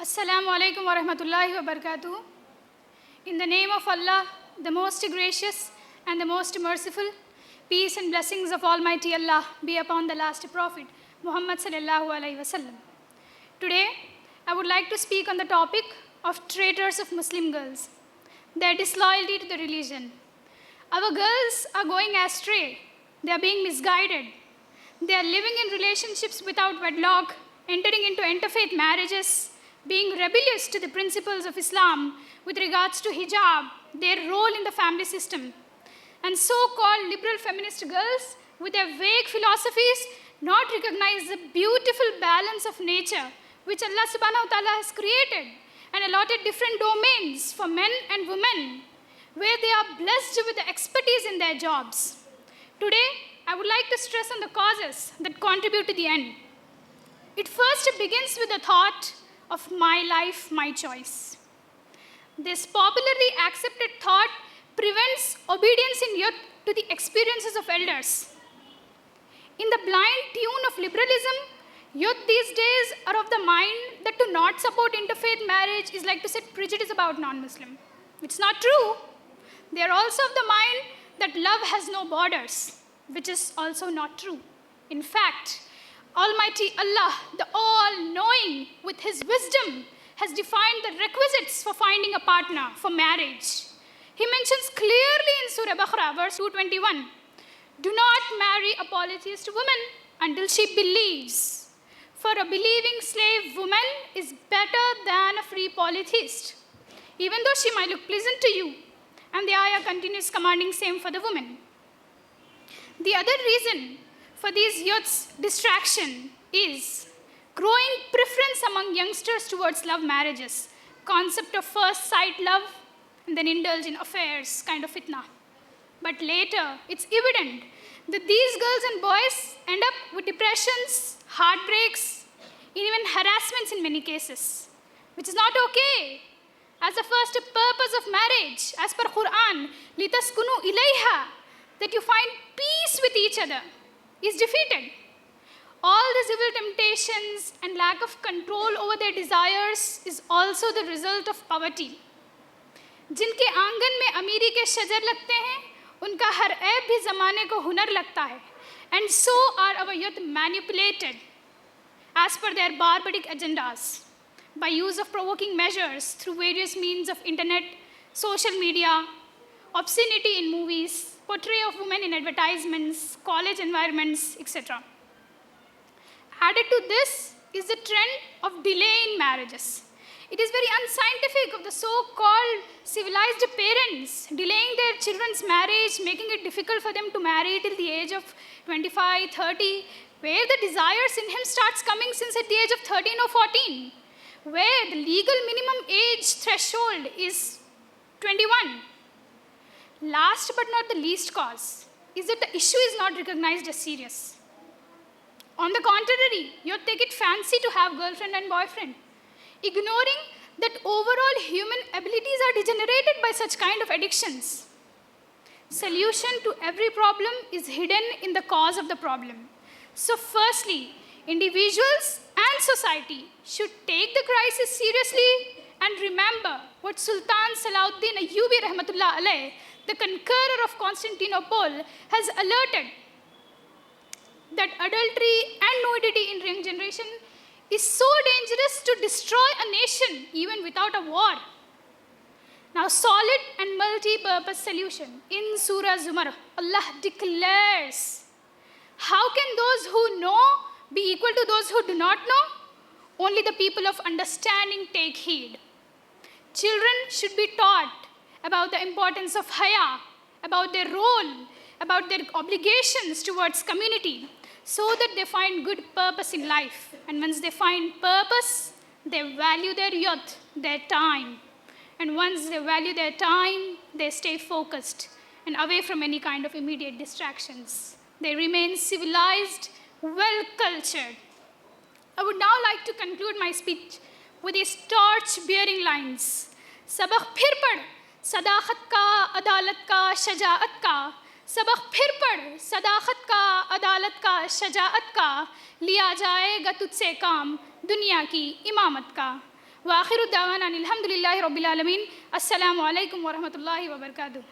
Assalamu alaikum wa rahmatullahi wa barakatuh. In the name of Allah, the most gracious and the most merciful, peace and blessings of Almighty Allah be upon the last Prophet, Muhammad sallallahu alaihi wasallam. Today, I would like to speak on the topic of traitors of Muslim girls, their disloyalty to the religion. Our girls are going astray. They are being misguided. They are living in relationships without wedlock, entering into interfaith marriages, being rebellious to the principles of Islam with regards to hijab, their role in the family system. And so-called liberal feminist girls, with their vague philosophies, not recognize the beautiful balance of nature which Allah subhanahu wa ta'ala has created and allotted different domains for men and women, where they are blessed with the expertise in their jobs. Today, I would like to stress on the causes that contribute to the end. It first begins with the thought of my life, my choice. This popularly accepted thought prevents obedience in youth to the experiences of elders. In the blind tune of liberalism, youth these days are of the mind that to not support interfaith marriage is like to set prejudice about non-Muslim. It's not true. They are also of the mind that love has no borders, which is also not true. In fact, Almighty Allah, the all-knowing, with His wisdom, has defined the requisites for finding a partner for marriage. He mentions clearly in Surah Baqarah, verse 221, "Do not marry a polytheist woman until she believes, for a believing slave woman is better than a free polytheist, even though she might look pleasant to you." And the ayah continues commanding same for the woman. The other reason for these youths' distraction is growing preference among youngsters towards love marriages, concept of first sight love, and then indulge in affairs, kind of fitna. But later, it's evident that these girls and boys end up with depressions, heartbreaks, even harassments in many cases, which is not okay. As the first purpose of marriage, as per Quran, litaskunu ilayha, that you find peace with each other, is defeated. All these evil temptations and lack of control over their desires is also the result of poverty. जिनके आंगन में अमीरी के शजर लगते हैं, उनका हर ऐब भी ज़माने को हुनर लगता है. And so are our youth manipulated as per their barbaric agendas by use of provoking measures through various means of internet, social media, obscenity in movies, portrayal of women in advertisements, college environments, etc. Added to this is the trend of delay in marriages. It is very unscientific of the so-called civilized parents delaying their children's marriage, making it difficult for them to marry till the age of 25, 30, where the desires in him starts coming since at the age of 13 or 14, where the legal minimum age threshold is 21. Last but not the least cause is that the issue is not recognized as serious. On the contrary, you take it fancy to have girlfriend and boyfriend, ignoring that overall human abilities are degenerated by such kind of addictions. Solution to every problem is hidden in the cause of the problem. So firstly, individuals and society should take the crisis seriously and remember what Sultan Salahuddin Ayyubi rahmatullah alayh, the conqueror of Constantinople, has alerted that adultery and nudity in young generation is so dangerous to destroy a nation even without a war. Now, solid and multi-purpose solution. In Surah Zumar, Allah declares, how can those who know be equal to those who do not know? Only the people of understanding take heed. Children should be taught about the importance of haya, about their role, about their obligations towards community, so that they find good purpose in life. And once they find purpose, they value their youth, their time. And once they value their time, they stay focused and away from any kind of immediate distractions. They remain civilized, well-cultured. I would now like to conclude my speech with these torch-bearing lines. Sabak phir pad, sadaqat ka, adalat ka, shajaat ka. सबक फिर पढ़ सदाकत का, अदालत का, शजाअत का, लिया जाएगा तुझसे काम दुनिया की इमामत का. Wa akhiru da'wana anil hamdulillahi rabbil alamin. Assalamu alaikum wa rahmatullahi wa barakatuh.